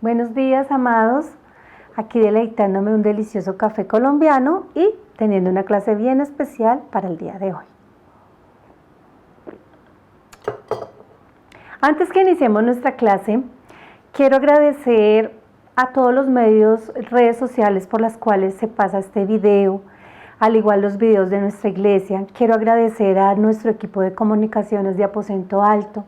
Buenos días, amados. Aquí deleitándome un delicioso café colombiano y teniendo una clase bien especial para el día de hoy. Antes que iniciemos nuestra clase, quiero agradecer a todos los medios, redes sociales por las cuales se pasa este video, al igual los videos de nuestra iglesia. Quiero agradecer a nuestro equipo de comunicaciones de Aposento Alto,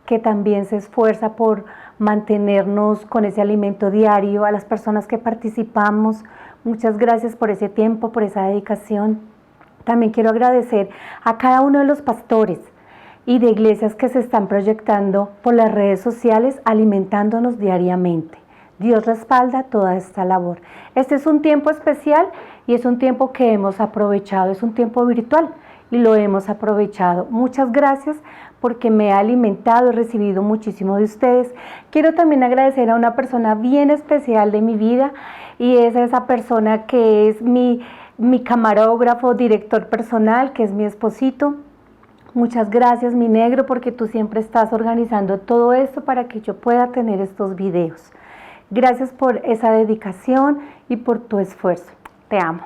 que también se esfuerza por mantenernos con ese alimento diario, a las personas que participamos. Muchas gracias por ese tiempo, por esa dedicación. También quiero agradecer a cada uno de los pastores y de iglesias que se están proyectando por las redes sociales, alimentándonos diariamente. Dios respalda toda esta labor. Este es un tiempo especial y es un tiempo que hemos aprovechado, es un tiempo virtual y lo hemos aprovechado. Muchas gracias porque me ha alimentado, he recibido muchísimo de ustedes. Quiero también agradecer a una persona bien especial de mi vida y es esa persona que es mi camarógrafo, director personal, que es mi esposito. Muchas gracias, mi negro, porque tú siempre estás organizando todo esto para que yo pueda tener estos videos. Gracias por esa dedicación y por tu esfuerzo. Te amo.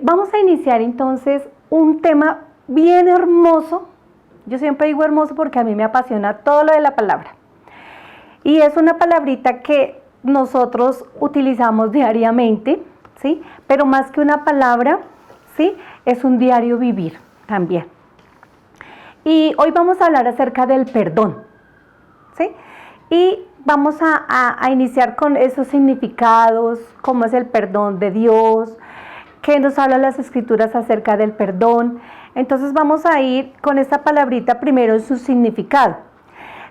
Vamos a iniciar entonces un tema bien hermoso. Yo siempre digo hermoso porque a mí me apasiona todo lo de la palabra. Y es una palabrita que nosotros utilizamos diariamente, ¿sí? Pero más que una palabra, ¿sí? Es un diario vivir también. Y hoy vamos a hablar acerca del perdón, ¿sí? Y vamos a iniciar con esos significados, cómo es el perdón de Dios, qué nos hablan las escrituras acerca del perdón. Entonces vamos a ir con esta palabrita primero en su significado.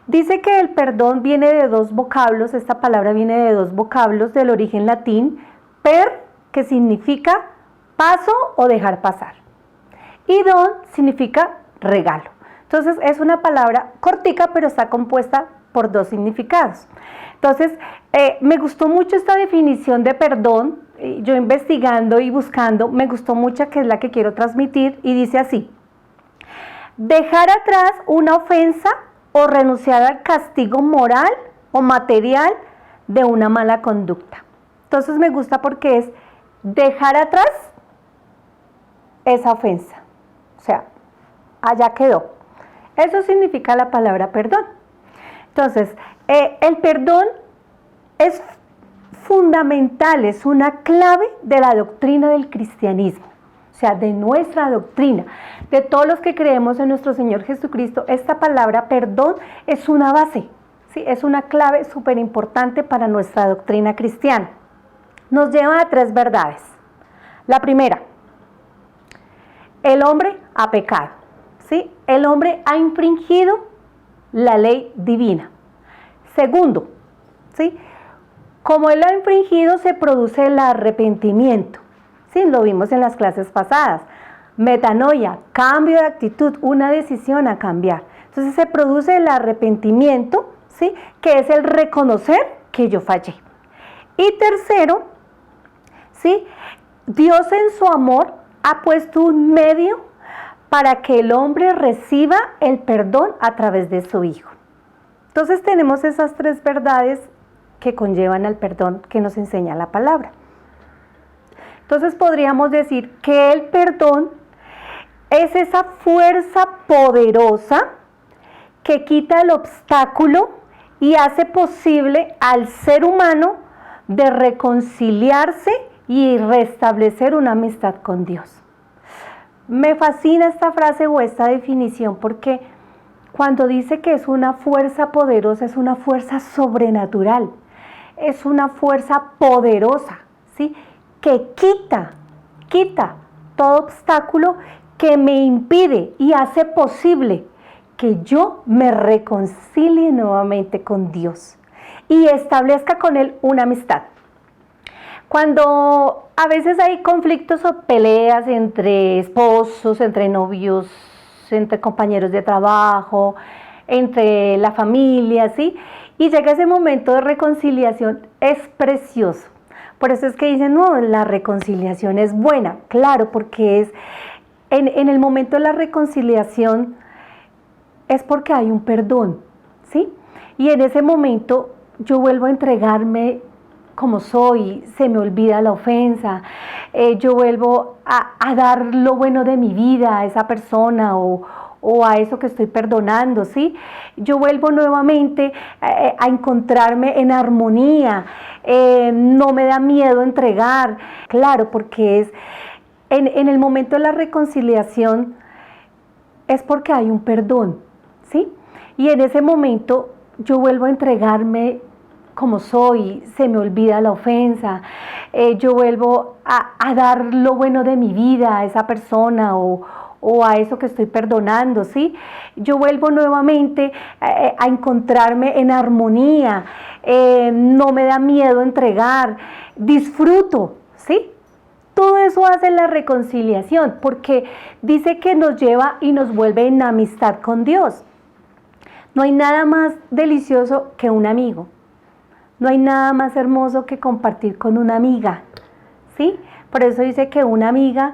Dice que el perdón viene de dos vocablos, esta palabra viene de dos vocablos del origen latín, per, que significa paso o dejar pasar, y don significa regalo. Entonces es una palabra cortica, pero está compuesta por dos significados. Entonces, me gustó mucho esta definición de perdón. Yo investigando y buscando, me gustó mucho, que es la que quiero transmitir, y dice así: dejar atrás una ofensa o renunciar al castigo moral o material de una mala conducta. Entonces me gusta porque es dejar atrás esa ofensa, o sea, allá quedó. Eso significa la palabra perdón. Entonces, el perdón es fundamental, es una clave de la doctrina del cristianismo, o sea, de nuestra doctrina, de todos los que creemos en nuestro Señor Jesucristo. Esta palabra perdón es una base, ¿sí? Es una clave súper importante para nuestra doctrina cristiana. Nos lleva a tres verdades. La primera: el hombre ha pecado, ¿sí? El hombre ha infringido la ley divina. Segundo, ¿sí? Como él ha infringido, se produce el arrepentimiento, ¿sí? Lo vimos en las clases pasadas. Metanoia, cambio de actitud, una decisión a cambiar. Entonces se produce el arrepentimiento, ¿sí? Que es el reconocer que yo fallé. Y tercero, ¿sí? Dios en su amor ha puesto un medio para que el hombre reciba el perdón a través de su Hijo. Entonces tenemos esas tres verdades que conllevan al perdón que nos enseña la palabra. Entonces podríamos decir que el perdón es esa fuerza poderosa que quita el obstáculo y hace posible al ser humano de reconciliarse y restablecer una amistad con Dios. Me fascina esta frase o esta definición porque cuando dice que es una fuerza poderosa, es una fuerza sobrenatural, es una fuerza poderosa, ¿sí? Que quita todo obstáculo que me impide y hace posible que yo me reconcilie nuevamente con Dios y establezca con Él una amistad. Cuando a veces hay conflictos o peleas entre esposos, entre novios, entre compañeros de trabajo, entre la familia, ¿sí? Y llega ese momento de reconciliación, es precioso. Por eso es que dicen, no, la reconciliación es buena. Claro, porque es en el momento de la reconciliación es porque hay un perdón, ¿sí? Y en ese momento yo vuelvo a entregarme como soy, se me olvida la ofensa, yo vuelvo a dar lo bueno de mi vida a esa persona o a eso que estoy perdonando, ¿sí? Yo vuelvo nuevamente a encontrarme en armonía, no me da miedo entregar, claro, porque es en el momento de la reconciliación es porque hay un perdón, ¿sí? Y en ese momento yo vuelvo a entregarme como soy, se me olvida la ofensa, yo vuelvo a dar lo bueno de mi vida a esa persona o a eso que estoy perdonando, ¿sí? Yo vuelvo nuevamente a encontrarme en armonía, no me da miedo entregar, disfruto, ¿sí? Todo eso hace la reconciliación, porque dice que nos lleva y nos vuelve en amistad con Dios. No hay nada más delicioso que un amigo. No hay nada más hermoso que compartir con una amiga, ¿sí? Por eso dice que una amiga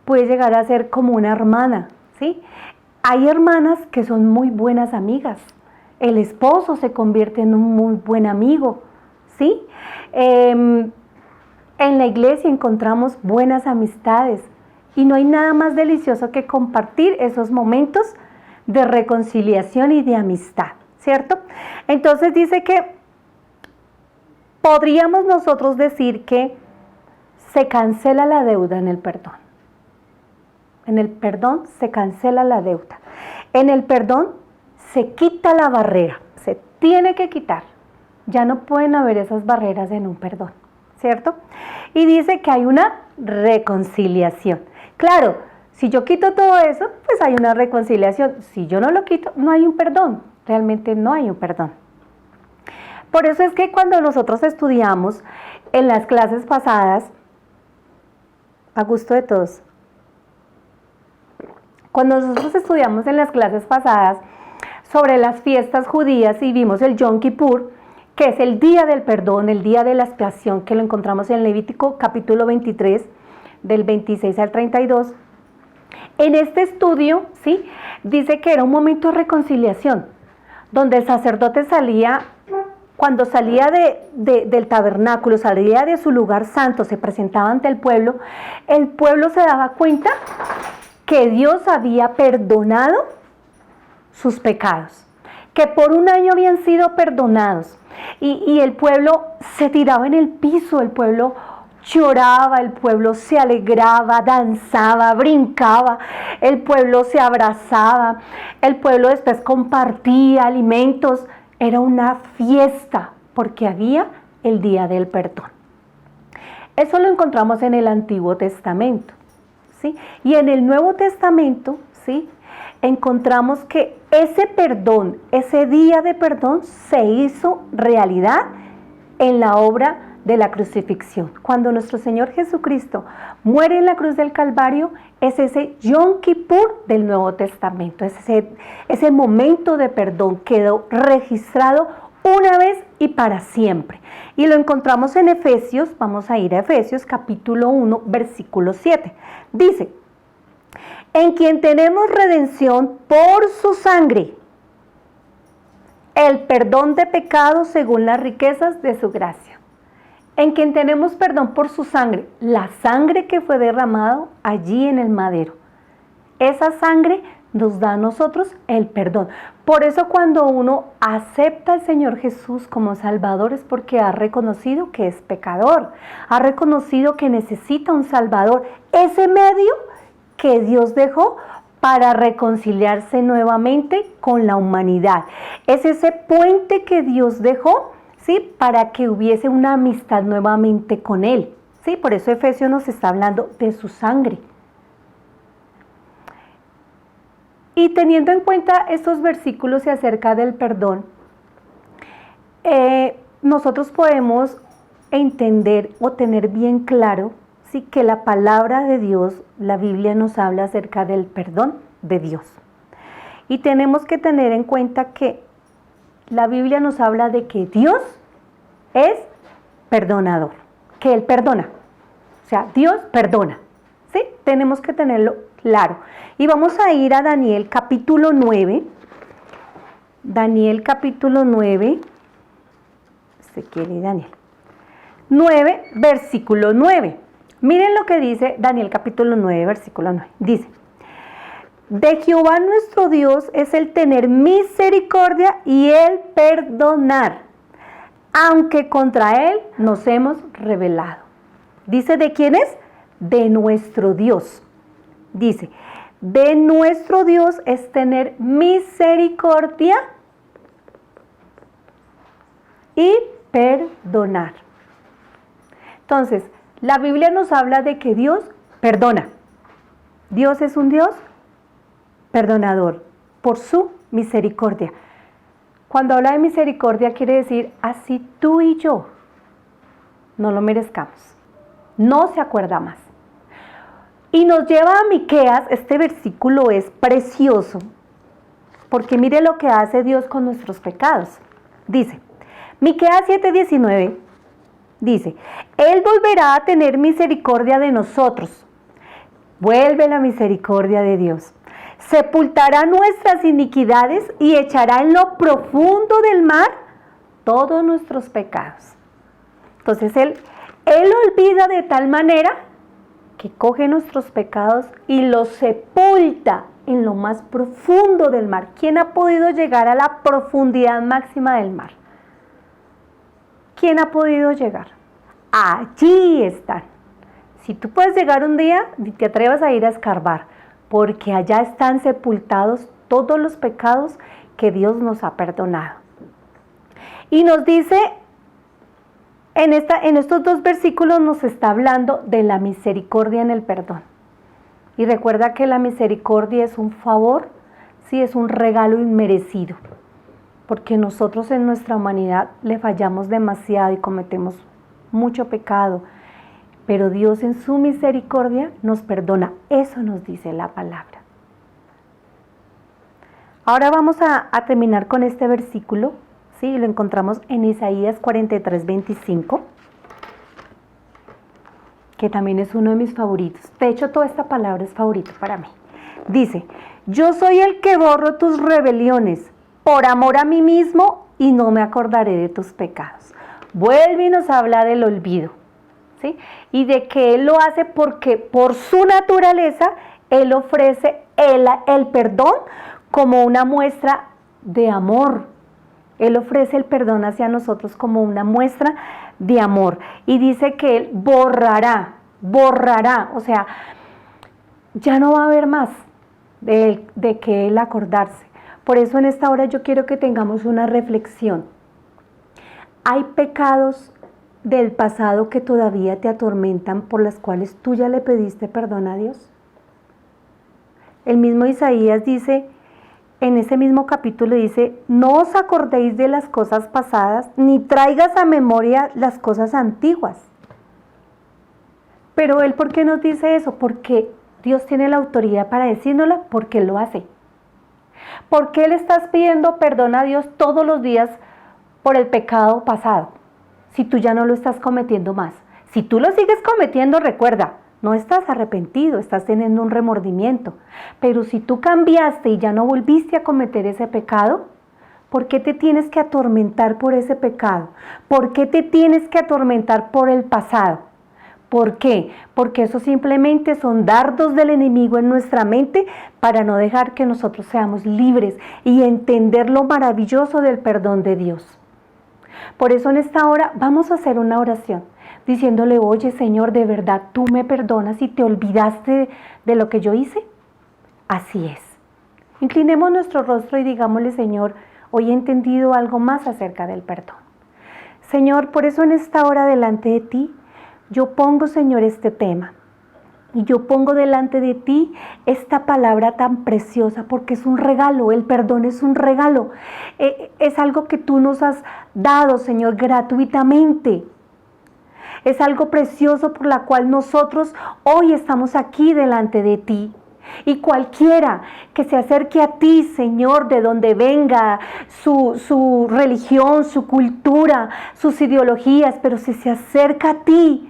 puede llegar a ser como una hermana, ¿sí? Hay hermanas que son muy buenas amigas. El esposo se convierte en un muy buen amigo, ¿sí? En la iglesia encontramos buenas amistades y no hay nada más delicioso que compartir esos momentos de reconciliación y de amistad, ¿cierto? Entonces dice que podríamos nosotros decir que se cancela la deuda en el perdón. En el perdón se cancela la deuda. En el perdón se quita la barrera, se tiene que quitar. Ya no pueden haber esas barreras en un perdón, ¿cierto? Y dice que hay una reconciliación. Claro, si yo quito todo eso, pues hay una reconciliación. Si yo no lo quito, no hay un perdón. Realmente no hay un perdón. Por eso es que cuando nosotros estudiamos en las clases pasadas, a gusto de todos, cuando nosotros estudiamos en las clases pasadas sobre las fiestas judías y vimos el Yom Kippur, que es el día del perdón, el día de la expiación, que lo encontramos en Levítico capítulo 23, del 26 al 32, en este estudio, ¿sí?, dice que era un momento de reconciliación, donde el sacerdote salía, cuando salía del tabernáculo, salía de su lugar santo, se presentaba ante el pueblo se daba cuenta que Dios había perdonado sus pecados, que por un año habían sido perdonados, y el pueblo se tiraba en el piso, el pueblo lloraba, el pueblo se alegraba, danzaba, brincaba, el pueblo se abrazaba, el pueblo después compartía alimentos. Era una fiesta porque había el día del perdón. Eso lo encontramos en el Antiguo Testamento, ¿sí? Y en el Nuevo Testamento, ¿sí?, encontramos que ese perdón, ese día de perdón se hizo realidad en la obra de la crucifixión. Cuando nuestro Señor Jesucristo muere en la cruz del Calvario, es ese Yom Kippur del Nuevo Testamento, es ese momento de perdón quedó registrado una vez y para siempre. Y lo encontramos en Efesios, vamos a ir a Efesios capítulo 1, versículo 7. Dice: en quien tenemos redención por su sangre, el perdón de pecados según las riquezas de su gracia. En quien tenemos perdón por su sangre, la sangre que fue derramado allí en el madero. Esa sangre nos da a nosotros el perdón. Por eso cuando uno acepta al Señor Jesús como Salvador es porque ha reconocido que es pecador, ha reconocido que necesita un Salvador. Ese medio que Dios dejó para reconciliarse nuevamente con la humanidad. Es ese puente que Dios dejó, ¿sí?, para que hubiese una amistad nuevamente con Él, ¿sí? Por eso Efesios nos está hablando de su sangre. Y teniendo en cuenta estos versículos y acerca del perdón, nosotros podemos entender o tener bien claro, sí, que la palabra de Dios, la Biblia, nos habla acerca del perdón de Dios. Y tenemos que tener en cuenta que la Biblia nos habla de que Dios es perdonador, que Él perdona. O sea, Dios perdona, ¿sí? Tenemos que tenerlo claro. Y vamos a ir a Daniel capítulo 9. Daniel capítulo 9, Ezequiel y Daniel. 9, versículo 9. Miren lo que dice Daniel capítulo 9, versículo 9. Dice: de Jehová nuestro Dios es el tener misericordia y el perdonar, aunque contra él nos hemos rebelado. Dice, ¿de quién es? De nuestro Dios. Dice, de nuestro Dios es tener misericordia y perdonar. Entonces, la Biblia nos habla de que Dios perdona. Dios es un Dios perdonador por su misericordia. Cuando habla de misericordia quiere decir así tú y yo no lo merezcamos. No se acuerda más. Y nos lleva a Miqueas. Este versículo es precioso porque mire lo que hace Dios con nuestros pecados. Dice, Miqueas 7:19 dice, Él volverá a tener misericordia de nosotros. Vuelve la misericordia de Dios. Sepultará nuestras iniquidades y echará en lo profundo del mar todos nuestros pecados. Entonces Él olvida de tal manera que coge nuestros pecados y los sepulta en lo más profundo del mar. ¿Quién ha podido llegar a la profundidad máxima del mar? ¿Quién ha podido llegar? Allí están. Si tú puedes llegar un día, te atrevas a ir a escarbar, porque allá están sepultados todos los pecados que Dios nos ha perdonado. Y nos dice, en estos dos versículos nos está hablando de la misericordia en el perdón. Y recuerda que la misericordia es un favor, sí, es un regalo inmerecido, porque nosotros en nuestra humanidad le fallamos demasiado y cometemos mucho pecado, pero Dios en su misericordia nos perdona. Eso nos dice la palabra. Ahora vamos a terminar con este versículo, ¿sí? Lo encontramos en Isaías 43:25, que también es uno de mis favoritos. De hecho, toda esta palabra es favorito para mí. Dice, yo soy el que borro tus rebeliones por amor a mí mismo y no me acordaré de tus pecados. Vuelve y nos habla del olvido, ¿sí? Y de que Él lo hace porque por su naturaleza Él ofrece el perdón como una muestra de amor. Él ofrece el perdón hacia nosotros como una muestra de amor. Y dice que Él borrará, o sea, ya no va a haber más de que Él acordarse. Por eso en esta hora yo quiero que tengamos una reflexión. Hay pecados del pasado que todavía te atormentan, por las cuales tú ya le pediste perdón a Dios. El mismo Isaías dice, en ese mismo capítulo dice, no os acordéis de las cosas pasadas, ni traigas a memoria las cosas antiguas. Pero Él, ¿por qué nos dice eso? Porque Dios tiene la autoridad para decírnosla, porque Él lo hace. ¿Por qué le estás pidiendo perdón a Dios todos los días por el pecado pasado? Si tú ya no lo estás cometiendo más. Si tú lo sigues cometiendo, recuerda, no estás arrepentido, estás teniendo un remordimiento. Pero si tú cambiaste y ya no volviste a cometer ese pecado, ¿por qué te tienes que atormentar por ese pecado? ¿Por qué te tienes que atormentar por el pasado? ¿Por qué? Porque eso simplemente son dardos del enemigo en nuestra mente para no dejar que nosotros seamos libres y entender lo maravilloso del perdón de Dios. Por eso en esta hora vamos a hacer una oración diciéndole, oye Señor, ¿de verdad tú me perdonas y te olvidaste de lo que yo hice? Así es. Inclinemos nuestro rostro y digámosle, Señor, hoy he entendido algo más acerca del perdón. Señor, por eso en esta hora delante de ti, yo pongo, Señor, este tema. Y yo pongo delante de ti esta palabra tan preciosa, porque es un regalo, el perdón es un regalo. Es algo que tú nos has dado, Señor, gratuitamente. Es algo precioso por la cual nosotros hoy estamos aquí delante de ti. Y cualquiera que se acerque a ti, Señor, de donde venga su religión, su cultura, sus ideologías, pero si se acerca a ti,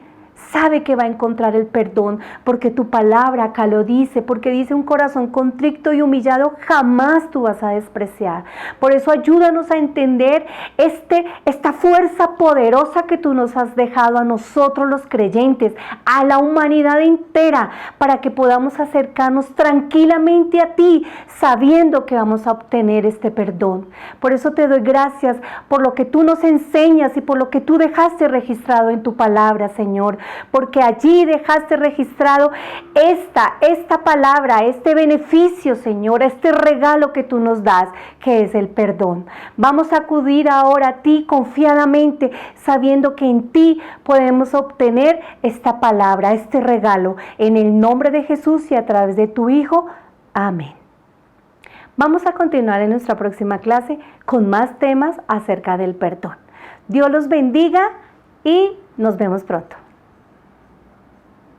sabe que va a encontrar el perdón, porque tu palabra acá lo dice, porque dice un corazón contrito y humillado jamás tú vas a despreciar. Por eso ayúdanos a entender esta fuerza poderosa que tú nos has dejado a nosotros los creyentes, a la humanidad entera, para que podamos acercarnos tranquilamente a ti, sabiendo que vamos a obtener este perdón. Por eso te doy gracias por lo que tú nos enseñas y por lo que tú dejaste registrado en tu palabra, Señor, porque allí dejaste registrado esta palabra, este beneficio, Señor, este regalo que tú nos das, que es el perdón. Vamos a acudir ahora a ti confiadamente, sabiendo que en ti podemos obtener esta palabra, este regalo, en el nombre de Jesús y a través de tu Hijo. Amén. Vamos a continuar en nuestra próxima clase con más temas acerca del perdón. Dios los bendiga y nos vemos pronto.